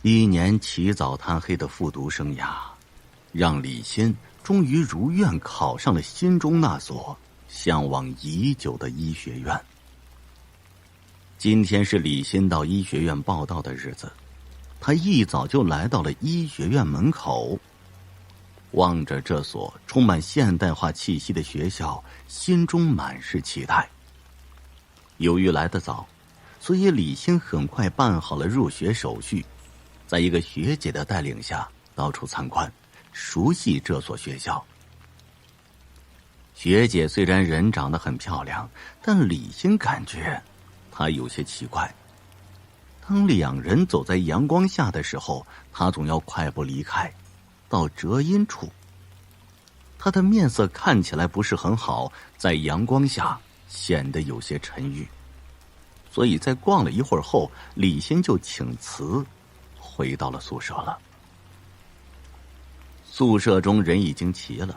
1年起早贪黑的复读生涯，让李欣终于如愿考上了心中那所向往已久的医学院。今天是李欣到医学院报到的日子，他一早就来到了医学院门口，望着这所充满现代化气息的学校，心中满是期待。由于来得早，所以李欣很快办好了入学手续，在一个学姐的带领下到处参观，熟悉这所学校。学姐虽然人长得很漂亮，但李欣感觉她有些奇怪。当两人走在阳光下的时候，她总要快步离开，到遮阴处。她的面色看起来不是很好，在阳光下显得有些沉郁。所以在逛了一会儿后，李欣就请辞回到了宿舍了。宿舍中人已经齐了，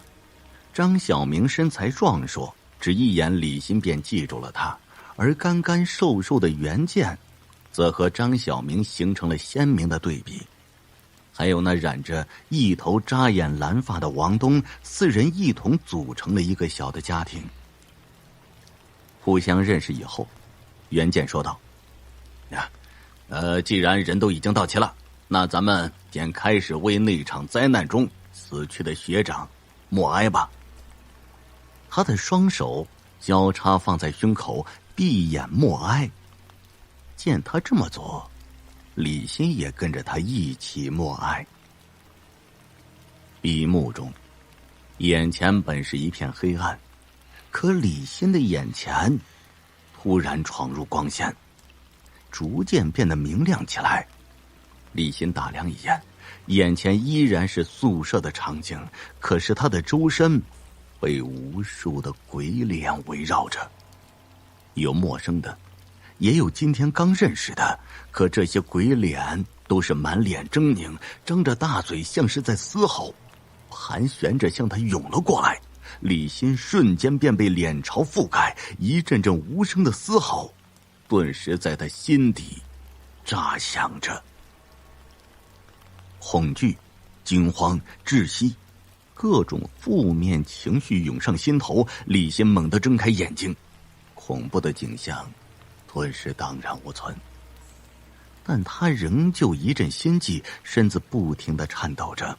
张晓明身材壮硕，只一眼李欣便记住了他，而干干瘦瘦的袁健则和张晓明形成了鲜明的对比。还有那染着一头扎眼蓝发的王东，4人一同组成了一个小的家庭。互相认识以后，袁健说道：既然人都已经到齐了，那咱们便开始为那场灾难中死去的学长默哀吧。他的双手交叉放在胸口，闭眼默哀。见他这么做，李欣也跟着他一起默哀。闭目中，眼前本是一片黑暗，可李欣的眼前突然闯入光线，逐渐变得明亮起来。李欣打量一眼，眼前依然是宿舍的场景，可是他的周身被无数的鬼脸围绕着，有陌生的，也有今天刚认识的，可这些鬼脸都是满脸狰狞，张着大嘴，像是在嘶吼，盘旋着向他涌了过来。李欣瞬间便被脸潮覆盖，一阵阵无声的嘶吼顿时在他心底炸响着。恐惧、惊慌、窒息，各种负面情绪涌上心头，李欣猛地睁开眼睛，恐怖的景象顿时荡然无存。但他仍旧一阵心悸，身子不停地颤抖着。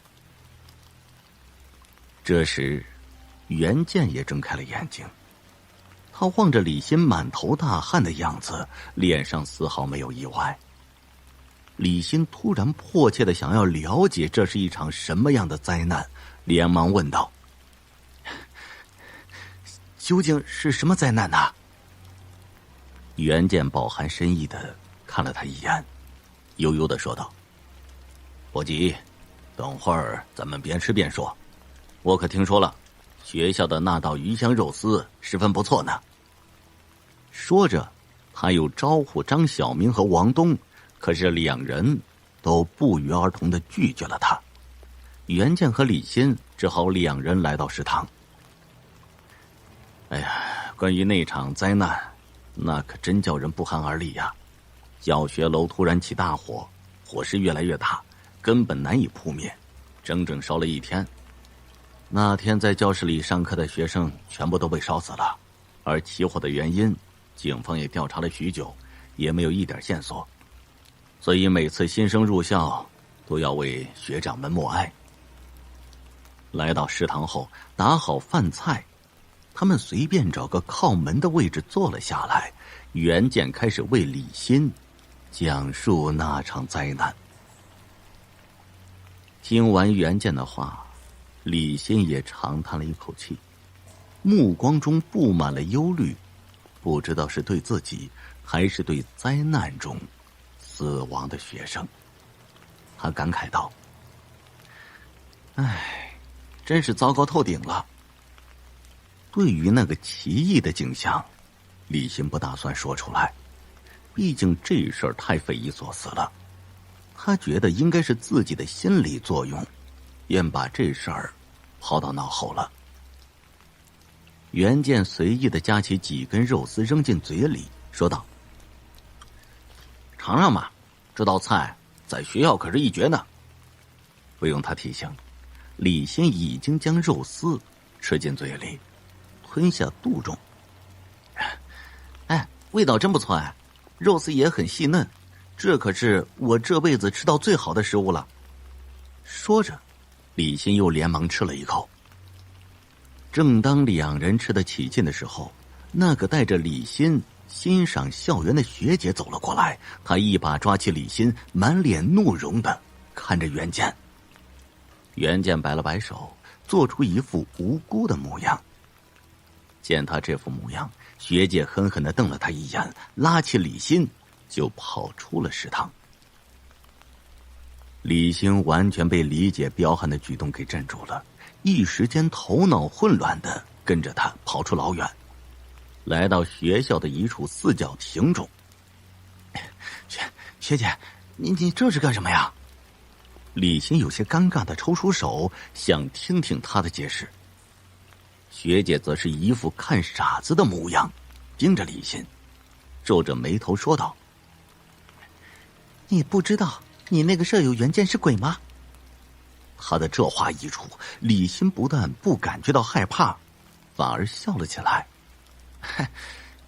这时袁健也睁开了眼睛，他望着李欣满头大汗的样子，脸上丝毫没有意外。李欣突然迫切地想要了解这是一场什么样的灾难，连忙问道：究竟是什么灾难呢？袁健饱含深意地看了他一眼，悠悠地说道：不急，等会儿咱们边吃边说。我可听说了，学校的那道鱼香肉丝十分不错呢。说着，他又招呼张晓明和王东，可是2人都不约而同地拒绝了他。袁健和李欣只好2人来到食堂。关于那场灾难，那可真叫人不寒而栗呀！教学楼突然起大火，火势越来越大，根本难以扑灭，整整烧了1天。那天在教室里上课的学生全部都被烧死了，而起火的原因，警方也调查了许久，也没有一点线索。所以每次新生入校，都要为学长们默哀。来到食堂后，打好饭菜，他们随便找个靠门的位置坐了下来。袁健开始为李欣讲述那场灾难。听完袁健的话，李欣也长叹了一口气，目光中布满了忧虑，不知道是对自己还是对灾难中死亡的学生。他感慨道：真是糟糕透顶了。对于那个奇异的景象，李欣不打算说出来，毕竟这事儿太匪夷所思了。他觉得应该是自己的心理作用，便把这事儿抛到脑后了。袁健随意地夹起几根肉丝扔进嘴里，说道：尝尝吧，这道菜在学校可是一绝呢。不用他提醒，李欣已经将肉丝吃进嘴里，吞下肚中。哎，味道真不错哎，肉丝也很细嫩，这可是我这辈子吃到最好的食物了。说着，李欣又连忙吃了一口。正当两人吃得起劲的时候，那个带着李欣欣赏校园的学姐走了过来，她一把抓起李欣，满脸怒容的看着袁健。袁健摆了摆手，做出一副无辜的模样。见他这副模样，学姐狠狠地瞪了他一眼，拉起李欣就跑出了食堂。李欣完全被李姐彪悍的举动给镇住了，一时间头脑混乱的跟着他跑出老远，来到学校的一处四角亭中。学姐，你这是干什么呀？李欣有些尴尬的抽出手，想听听他的解释。学姐则是一副看傻子的模样，盯着李欣，皱着眉头说道：“你不知道你那个舍友袁健是鬼吗？”他的这话一出，李欣不但不感觉到害怕，反而笑了起来。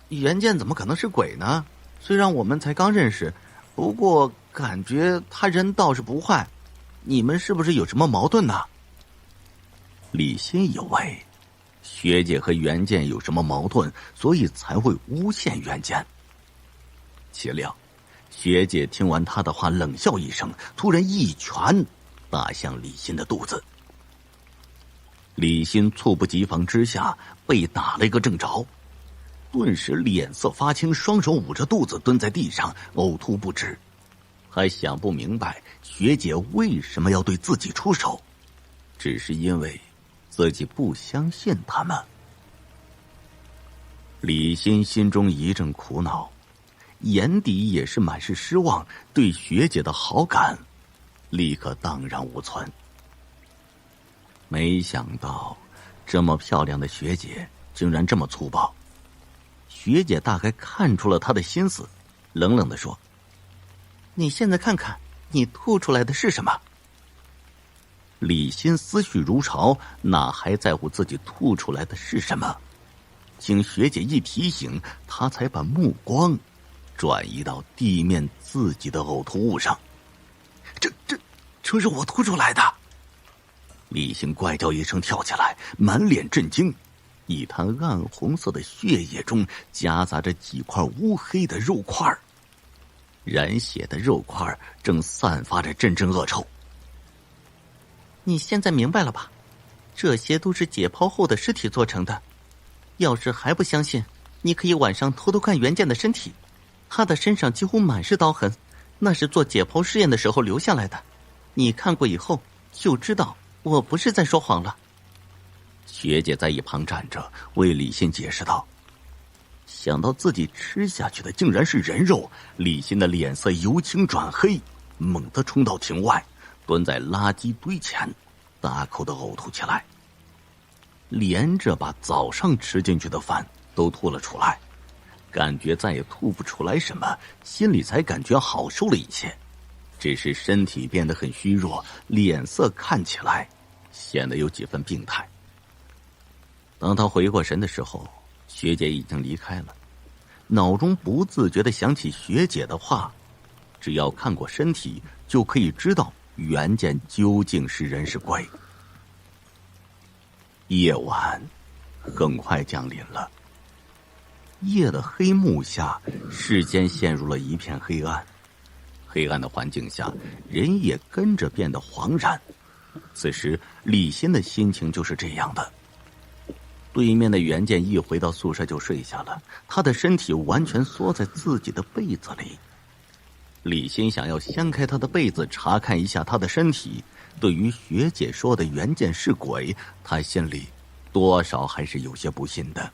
袁健怎么可能是鬼呢？虽然我们才刚认识，不过感觉他人倒是不坏。你们是不是有什么矛盾呢？李欣以为学姐和袁健有什么矛盾，所以才会诬陷袁健。岂料学姐听完他的话，冷笑一声，突然一拳打向李欣的肚子。李欣猝不及防之下被打了一个正着，顿时脸色发青，双手捂着肚子蹲在地上呕吐不止。还想不明白学姐为什么要对自己出手，只是因为自己不相信他们。李欣心中一阵苦恼，眼底也是满是失望，对学姐的好感立刻荡然无存。没想到这么漂亮的学姐竟然这么粗暴。学姐大概看出了他的心思，冷冷地说：“你现在看看你吐出来的是什么？”李欣思绪如潮，哪还在乎自己吐出来的是什么？经学姐一提醒，他才把目光转移到地面自己的呕吐物上。这是我吐出来的！李欣怪叫一声，跳起来，满脸震惊。一滩暗红色的血液中夹杂着几块乌黑的肉块，染血的肉块正散发着阵阵恶臭。你现在明白了吧？这些都是解剖后的尸体做成的。要是还不相信，你可以晚上偷偷看袁健的身体，他的身上几乎满是刀痕，那是做解剖试验的时候留下来的。你看过以后就知道我不是在说谎了。学姐在一旁站着为李欣解释道。想到自己吃下去的竟然是人肉，李欣的脸色由青转黑，猛地冲到亭外，蹲在垃圾堆前，大口的呕吐起来，连着把早上吃进去的饭都吐了出来，感觉再也吐不出来什么，心里才感觉好受了一些，只是身体变得很虚弱，脸色看起来显得有几分病态。当他回过神的时候，学姐已经离开了，脑中不自觉地想起学姐的话，只要看过身体就可以知道袁健究竟是人是鬼。夜晚很快降临了，夜的黑幕下，世间陷入了一片黑暗。黑暗的环境下，人也跟着变得惶然。此时李欣的心情就是这样的。对面的袁健一回到宿舍就睡下了，他的身体完全缩在自己的被子里。李欣想要掀开他的被子查看一下他的身体，对于学姐说的袁健是鬼，他心里多少还是有些不信的。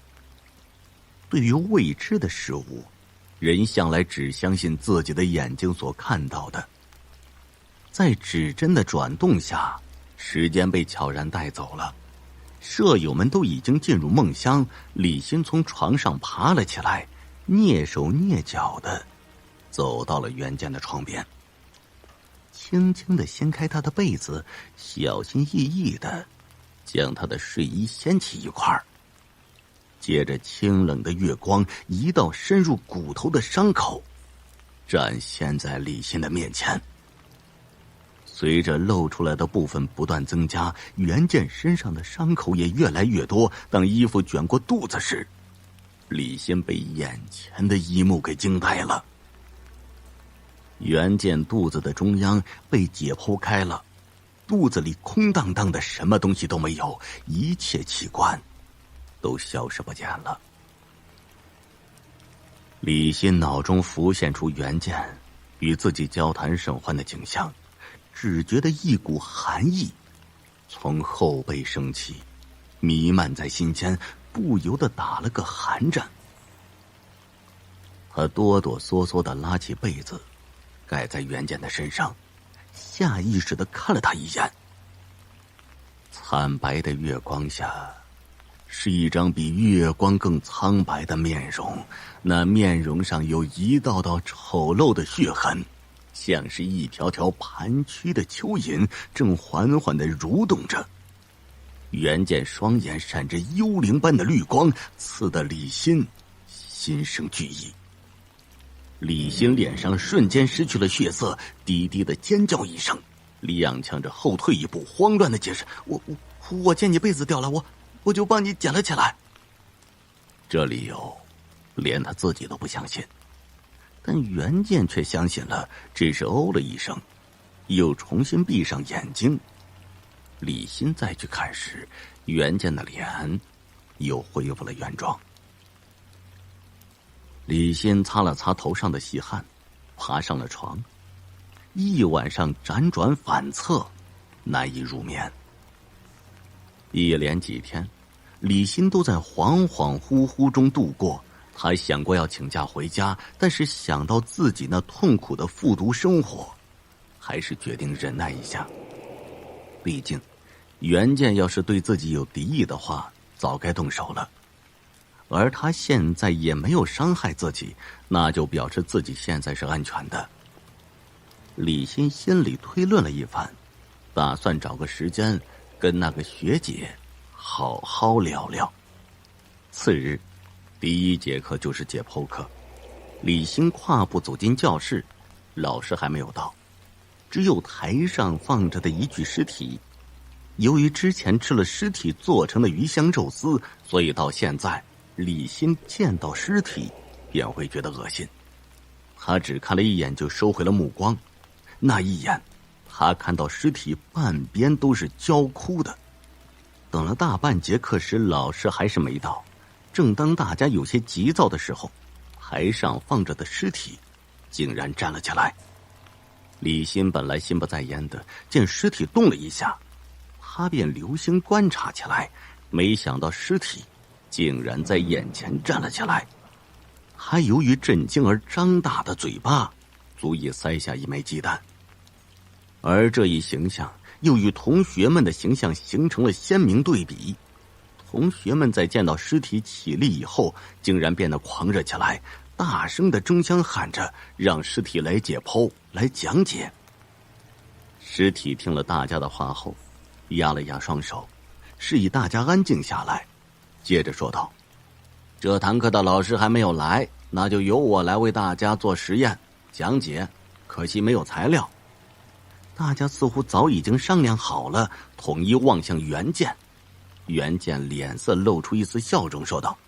对于未知的事物，人向来只相信自己的眼睛所看到的。在指针的转动下，时间被悄然带走了。舍友们都已经进入梦乡，李欣从床上爬了起来，蹑手蹑脚的走到了袁健的床边。轻轻地掀开他的被子，小心翼翼地将他的睡衣掀起一块儿。接着清冷的月光，一道深入骨头的伤口展现在李欣的面前。随着露出来的部分不断增加，袁健身上的伤口也越来越多。当衣服卷过肚子时，李欣被眼前的一幕给惊呆了。袁健肚子的中央被解剖开了，肚子里空荡荡的，什么东西都没有，一切器官都消失不见了。李欣脑中浮现出袁健与自己交谈甚欢的景象，只觉得一股寒意从后背升起，弥漫在心间，不由得打了个寒战。他哆哆嗦嗦地拉起被子盖在袁健的身上，下意识地看了他一眼。惨白的月光下，是一张比月光更苍白的面容，那面容上有一道道丑陋的血痕，像是一条条盘曲的蚯蚓，正缓缓地蠕动着。袁健双眼闪着幽灵般的绿光，刺得李欣心生惧意。李欣脸上瞬间失去了血色，低低的尖叫一声，踉跄着后退一步，慌乱的解释：我见你被子掉了，我就帮你捡了起来。这理由连他自己都不相信，但袁健却相信了，只是哦了一声，又重新闭上眼睛。李欣再去看时，袁健的脸又恢复了原状。李欣擦了擦头上的细汗，爬上了床。一晚上辗转反侧，难以入眠。一连几天，李欣都在恍恍惚惚中度过。他想过要请假回家，但是想到自己那痛苦的复读生活，还是决定忍耐一下。毕竟袁健要是对自己有敌意的话，早该动手了。而他现在也没有伤害自己，那就表示自己现在是安全的。李欣心里推论了一番，打算找个时间跟那个学姐好好聊聊。次日，第一节课就是解剖课。李欣跨步走进教室，老师还没有到，只有台上放着的一具尸体。由于之前吃了尸体做成的鱼香肉丝，所以到现在李欣见到尸体便会觉得恶心。他只看了一眼就收回了目光，那一眼他看到尸体半边都是焦枯的。等了大半节课时，老师还是没到。正当大家有些急躁的时候，台上放着的尸体竟然站了起来。李欣本来心不在焉的，见尸体动了一下，他便留心观察起来，没想到尸体竟然在眼前站了起来，还由于震惊而张大的嘴巴足以塞下一枚鸡蛋。而这一形象又与同学们的形象形成了鲜明对比。同学们在见到尸体起立以后，竟然变得狂热起来，大声的争相喊着让尸体来解剖，来讲解。尸体听了大家的话后，压了压双手，示意大家安静下来，接着说道：这堂课的老师还没有来，那就由我来为大家做实验讲解，可惜没有材料。大家似乎早已经商量好了，统一望向袁健。袁健脸色露出一丝笑容，说道：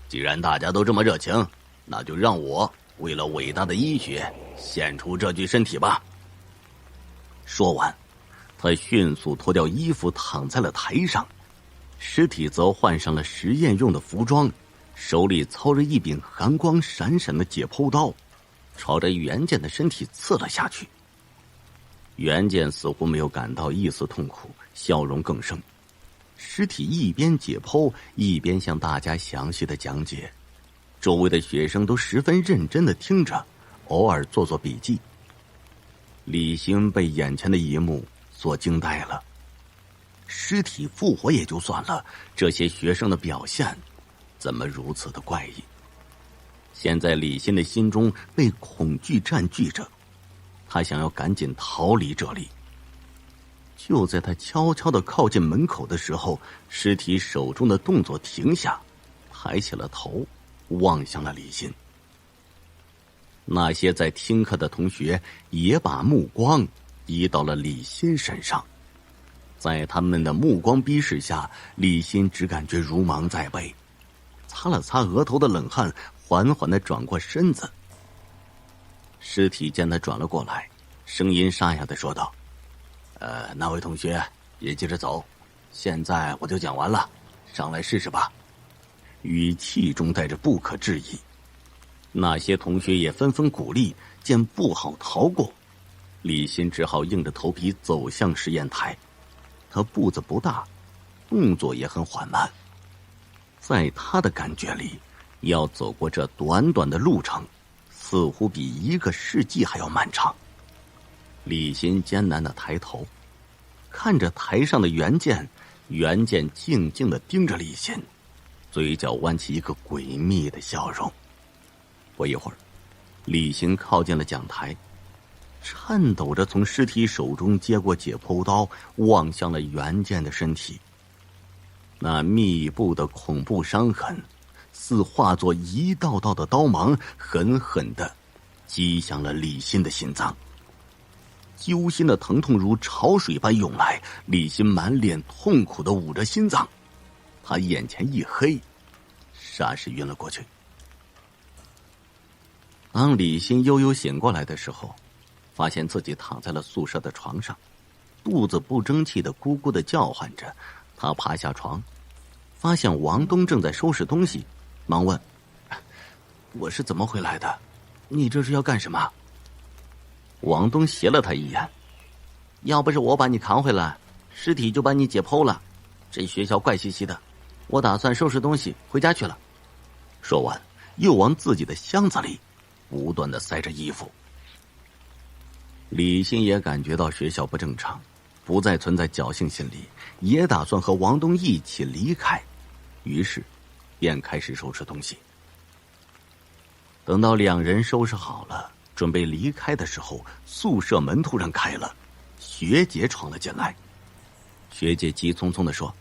既然大家都这么热情，那就让我为了伟大的医学献出这具身体吧。说完，他迅速脱掉衣服躺在了台上，尸体则换上了实验用的服装，手里操着一柄寒光闪闪的解剖刀，朝着袁健的身体刺了下去。袁健似乎没有感到一丝痛苦，笑容更盛。尸体一边解剖，一边向大家详细的讲解，周围的学生都十分认真的听着，偶尔做做笔记。李欣被眼前的一幕所惊呆了。尸体复活也就算了，这些学生的表现怎么如此的怪异？现在李欣的心中被恐惧占据着，他想要赶紧逃离这里。就在他悄悄地靠近门口的时候，尸体手中的动作停下，抬起了头，望向了李欣。那些在听课的同学也把目光移到了李欣身上，在他们的目光逼视下，李欣只感觉如芒在背，擦了擦额头的冷汗，缓缓地转过身子。尸体见他转了过来，声音沙哑地说道：那位同学别急着走，现在我就讲完了，上来试试吧。语气中带着不可置疑。那些同学也纷纷鼓励，见不好逃过，李欣只好硬着头皮走向实验台。他步子不大，动作也很缓慢，在他的感觉里，要走过这短短的路程，似乎比1个世纪还要漫长。李欣艰难地抬头，看着台上的袁健，袁健静静地盯着李欣，嘴角弯起一个诡秘的笑容。不一会儿，李欣靠近了讲台，颤抖着从尸体手中接过解剖刀，望向了袁健的身体。那密布的恐怖伤痕似化作一道道的刀芒，狠狠地击向了李欣的心脏。揪心的疼痛如潮水般涌来，李欣满脸痛苦地捂着心脏，他眼前一黑，霎时晕了过去。当李欣悠悠醒过来的时候，发现自己躺在了宿舍的床上，肚子不争气的咕咕的叫唤着。他爬下床，发现王东正在收拾东西，忙问：我是怎么回来的？你这是要干什么？王东斜了他一眼：要不是我把你扛回来，尸体就把你解剖了。这学校怪兮兮的，我打算收拾东西回家去了。说完，又往自己的箱子里不断地塞着衣服。李欣也感觉到学校不正常，不再存在侥幸心理，也打算和王东一起离开，于是便开始收拾东西。等到两人收拾好了，准备离开的时候，宿舍门突然开了，学姐闯了进来。学姐急匆匆地说：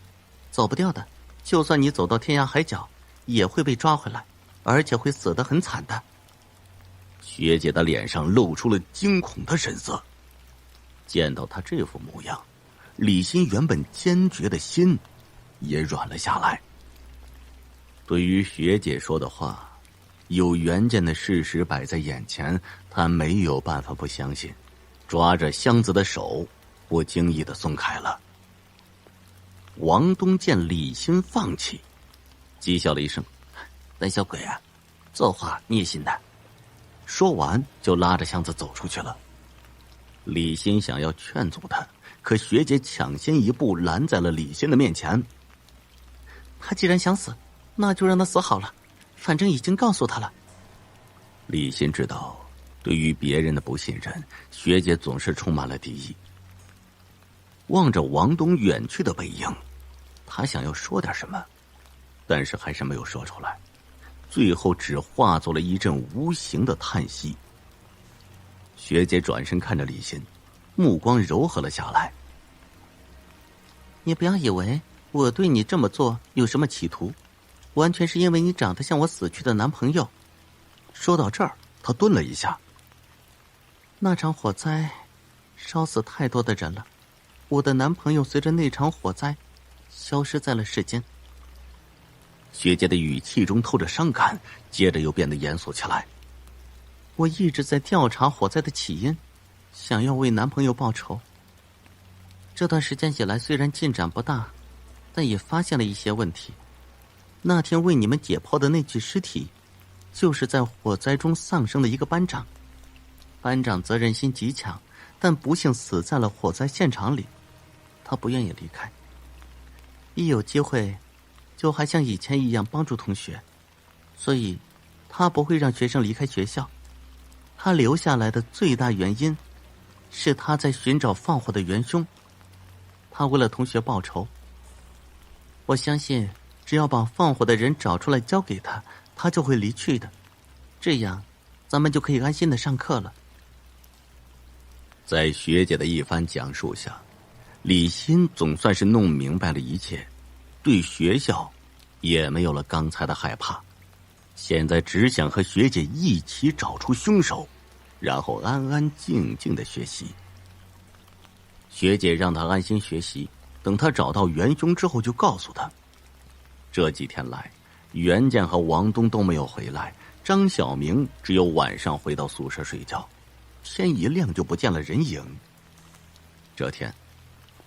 走不掉的，就算你走到天涯海角，也会被抓回来，而且会死得很惨的。学姐的脸上露出了惊恐的神色。见到她这副模样，李欣原本坚决的心也软了下来。对于学姐说的话，有袁健的事实摆在眼前，他没有办法不相信，抓着箱子的手不经意的松开了。王东见李欣放弃，讥笑了一声：胆小鬼啊，这话你也信的？说完就拉着箱子走出去了。李欣想要劝阻他，可学姐抢先一步拦在了李欣的面前。他既然想死，那就让他死好了，反正已经告诉他了。李欣知道，对于别人的不信任，学姐总是充满了敌意。望着王东远去的背影，他想要说点什么，但是还是没有说出来，最后只化作了一阵无形的叹息。学姐转身看着李欣，目光柔和了下来。你不要以为我对你这么做有什么企图，完全是因为你长得像我死去的男朋友。说到这儿，他顿了一下。那场火灾烧死太多的人了，我的男朋友随着那场火灾消失在了世间。学姐的语气中透着伤感，接着又变得严肃起来。我一直在调查火灾的起因，想要为男朋友报仇。这段时间以来虽然进展不大，但也发现了一些问题。那天为你们解剖的那具尸体，就是在火灾中丧生的一个班长。班长责任心极强，但不幸死在了火灾现场里。他不愿意离开，一有机会就还像以前一样帮助同学，所以他不会让学生离开学校。他留下来的最大原因是他在寻找放火的元凶，他为了同学报仇。我相信只要把放火的人找出来交给他，他就会离去的，这样咱们就可以安心的上课了。在学姐的一番讲述下，李欣总算是弄明白了一切，对学校也没有了刚才的害怕，现在只想和学姐一起找出凶手，然后安安静静的学习。学姐让他安心学习，等他找到元凶之后就告诉他。这几天来，袁健和王东都没有回来，张小明只有晚上回到宿舍睡觉，天一亮就不见了人影。这天，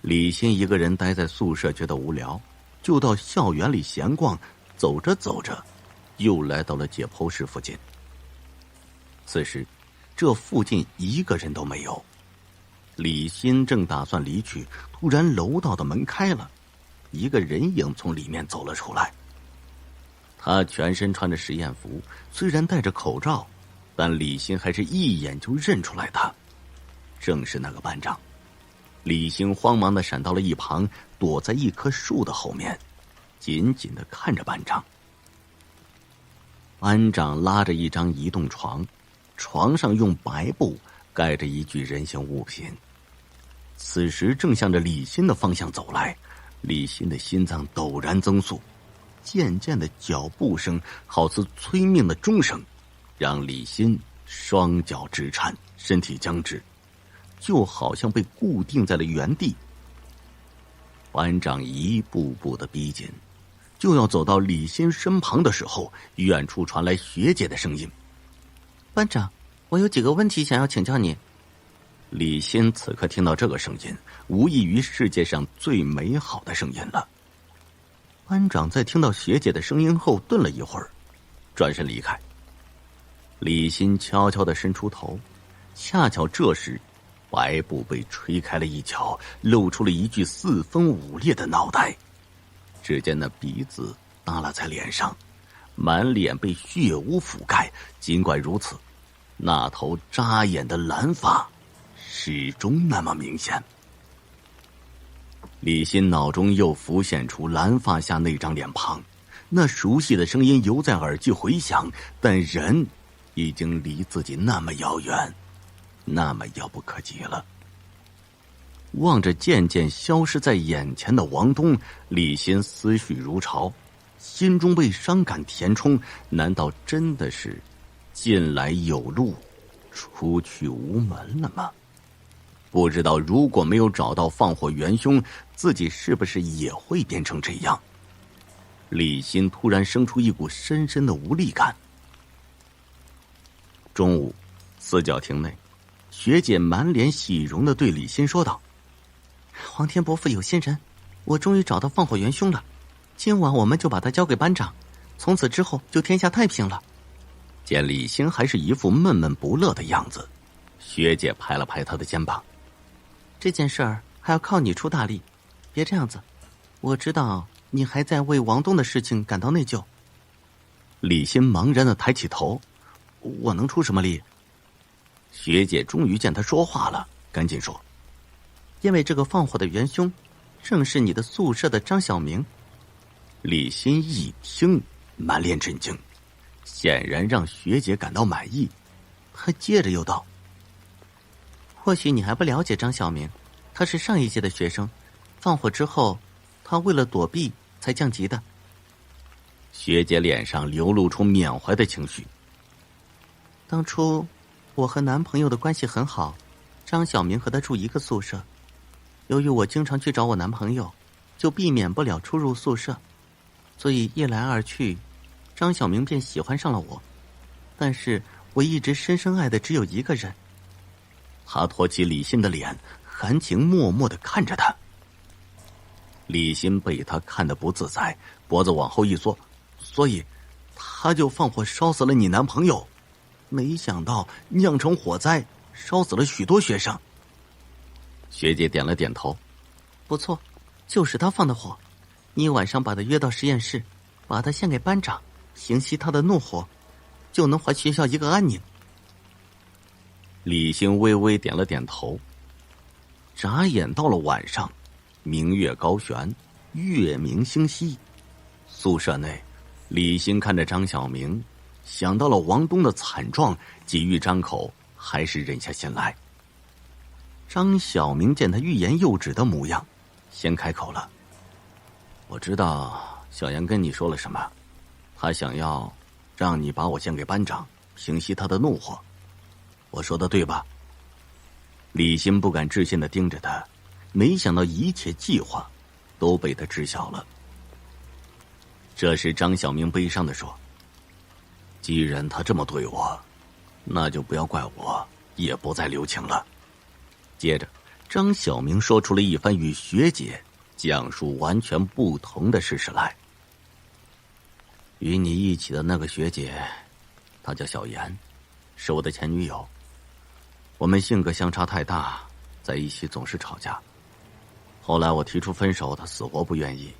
李欣一个人待在宿舍觉得无聊，就到校园里闲逛，走着走着又来到了解剖室附近。此时这附近一个人都没有。李欣正打算离去，突然楼道的门开了，一个人影从里面走了出来。他全身穿着实验服，虽然戴着口罩，但李欣还是一眼就认出来他，正是那个班长。李欣慌忙地闪到了一旁，躲在一棵树的后面，紧紧地看着班长。班长拉着一张移动床，床上用白布盖着一具人形物品，此时正向着李欣的方向走来。李欣的心脏陡然增速，渐渐的脚步声好似催命的钟声，让李欣双脚直颤，身体僵直，就好像被固定在了原地。班长一步步的逼近，就要走到李欣身旁的时候，远处传来学姐的声音：“班长，我有几个问题想要请教你。”李欣此刻听到这个声音，无异于世界上最美好的声音了。班长在听到学姐的声音后顿了一会儿，转身离开。李欣悄悄地伸出头，恰巧这时白布被吹开了一角，露出了一具四分五裂的脑袋。只见那鼻子耷拉在脸上，满脸被血污覆盖，尽管如此，那头扎眼的蓝发始终那么明显。李欣脑中又浮现出蓝发下那张脸庞，那熟悉的声音犹在耳际回响，但人已经离自己那么遥远，那么遥不可及了。望着渐渐消失在眼前的王东，李欣思绪如潮，心中被伤感填充。难道真的是进来有路，出去无门了吗？不知道如果没有找到放火元凶，自己是不是也会变成这样？李欣突然生出一股深深的无力感。中午，四角亭内，学姐满脸喜容地对李欣说道：“皇天伯父有心人，我终于找到放火元凶了，今晚我们就把他交给班长，从此之后就天下太平了。”见李欣还是一副闷闷不乐的样子，学姐拍了拍他的肩膀：“这件事儿还要靠你出大力，别这样子，我知道你还在为王东的事情感到内疚。”李欣茫然地抬起头：“我能出什么力？”学姐终于见他说话了，赶紧说：“因为这个放火的元凶正是你的宿舍的张小明。”李欣一听，满脸震惊，显然让学姐感到满意。他接着又道：“或许你还不了解张小明，他是上一届的学生，放火之后他为了躲避才降级的。”学姐脸上流露出缅怀的情绪：“当初我和男朋友的关系很好，张小明和他住一个宿舍，由于我经常去找我男朋友，就避免不了出入宿舍，所以一来二去，张小明便喜欢上了我。但是我一直深深爱的只有一个人。”他托起李欣的脸，含情脉脉地看着他。李欣被他看得不自在，脖子往后一缩：“所以他就放火烧死了你男朋友，没想到酿成火灾，烧死了许多学生。”学姐点了点头：“不错，就是他放的火。你晚上把他约到实验室，把他献给班长，平息他的怒火，就能还学校一个安宁。”李欣微微点了点头。眨眼到了晚上，明月高悬，月明星稀。宿舍内，李欣看着张小明，想到了王东的惨状，急于张口，还是忍下心来。张小明见他欲言又止的模样，先开口了：“我知道小严跟你说了什么，他想要让你把我献给班长，平息他的怒火。我说的对吧？”李欣不敢置信的盯着他，没想到一切计划都被他知晓了。这时张小明悲伤的说：“既然他这么对我，那就不要怪我也不再留情了。”接着张小明说出了一番与学姐讲述完全不同的事实来。与你一起的那个学姐，她叫小妍，是我的前女友。我们性格相差太大，在一起总是吵架。后来我提出分手，她死活不愿意。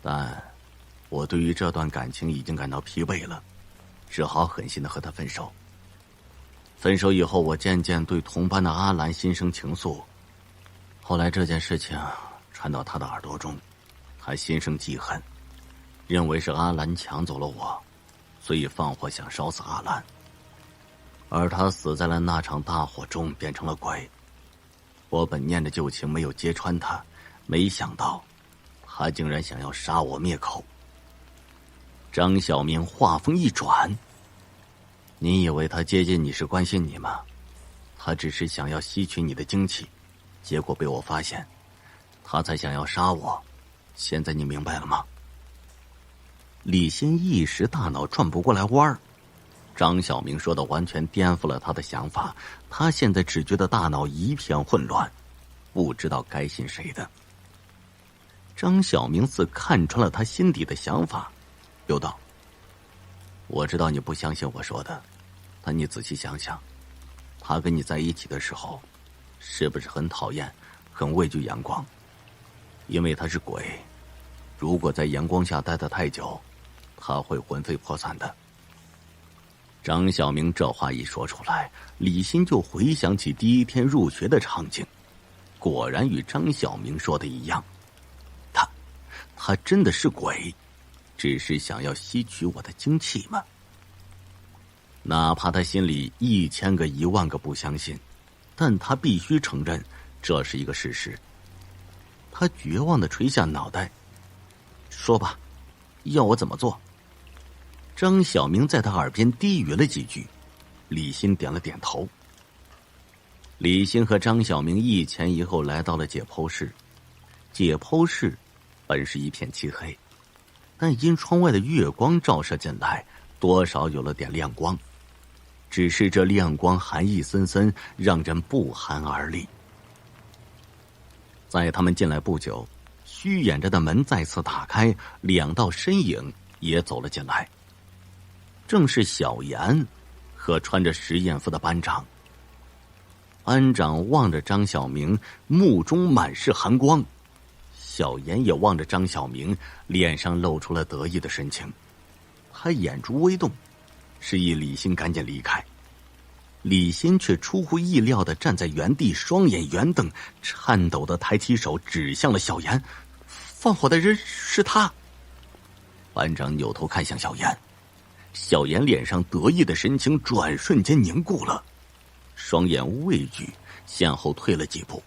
但我对于这段感情已经感到疲惫了，只好狠心的和她分手。分手以后，我渐渐对同班的阿兰心生情愫。后来这件事情传到他的耳朵中，他心生记恨，认为是阿兰抢走了我，所以放火想烧死阿兰。而他死在了那场大火中，变成了鬼。我本念着旧情没有揭穿他，没想到他竟然想要杀我灭口。张小明话锋一转：“你以为他接近你是关心你吗？他只是想要吸取你的精气，结果被我发现，他才想要杀我。现在你明白了吗？”李欣一时大脑转不过来弯儿。张小明说的完全颠覆了他的想法，他现在只觉得大脑一片混乱，不知道该信谁的。张小明似看穿了他心底的想法，又道：“我知道你不相信我说的，但你仔细想想，他跟你在一起的时候，是不是很讨厌、很畏惧阳光？因为他是鬼，如果在阳光下待得太久，他会魂飞魄散的。”张小明这话一说出来，李欣就回想起第一天入学的场景，果然与张小明说的一样，他真的是鬼，只是想要吸取我的精气吗？哪怕他心里1000个10000个不相信，但他必须承认这是一个事实。他绝望地垂下脑袋：“说吧，要我怎么做？”张小明在他耳边低语了几句，李欣点了点头。李欣和张小明一前一后来到了解剖室。解剖室本是一片漆黑，但因窗外的月光照射进来，多少有了点亮光。只是这亮光寒意森森，让人不寒而栗。在他们进来不久，虚掩着的门再次打开，2道身影也走了进来。正是小严和穿着实验服的班长。班长望着张小明，目中满是寒光。小严也望着张小明，脸上露出了得意的神情。他眼珠微动，示意李欣赶紧离开。李欣却出乎意料地站在原地，双眼圆瞪，颤抖地抬起手指向了小严：“放火的人是他！”班长扭头看向小严，小严脸上得意的神情转瞬间凝固了，双眼畏惧，向后退了几步。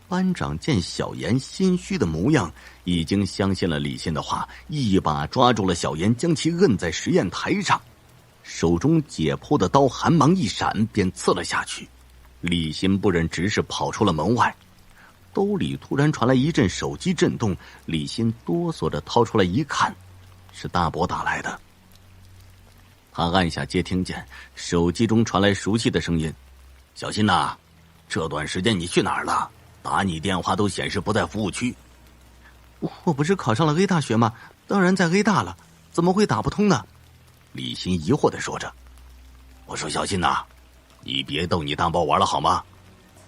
班长见小严心虚的模样，已经相信了李欣的话，一把抓住了小严，将其摁在实验台上，手中解剖的刀寒芒一闪，便刺了下去。李欣不忍直视，跑出了门外。兜里突然传来一阵手机震动，李欣哆嗦着掏出来一看，是大伯打来的。他按下接听键，手机中传来熟悉的声音：“小新呐，这段时间你去哪儿了？打你电话都显示不在服务区。”“我不是考上了 A 大学吗？当然在 A 大了，怎么会打不通呢？”李欣疑惑地说着。“我说小新呐，你别逗你大伯玩了好吗？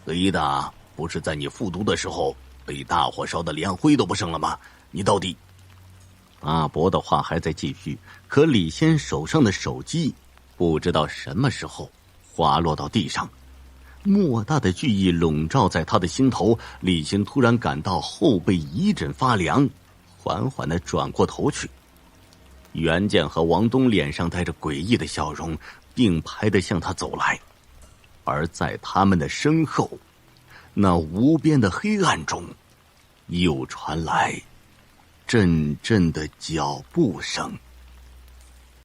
A 大不是在你复读的时候被大火烧得连灰都不剩了吗？你到底……”大伯的话还在继续，可李欣手上的手机不知道什么时候滑落到地上，莫大的惧意笼罩在他的心头。李欣突然感到后背一阵发凉，缓缓地转过头去。袁健和王东脸上带着诡异的笑容，并排地向他走来，而在他们的身后，那无边的黑暗中，又传来阵阵的脚步声。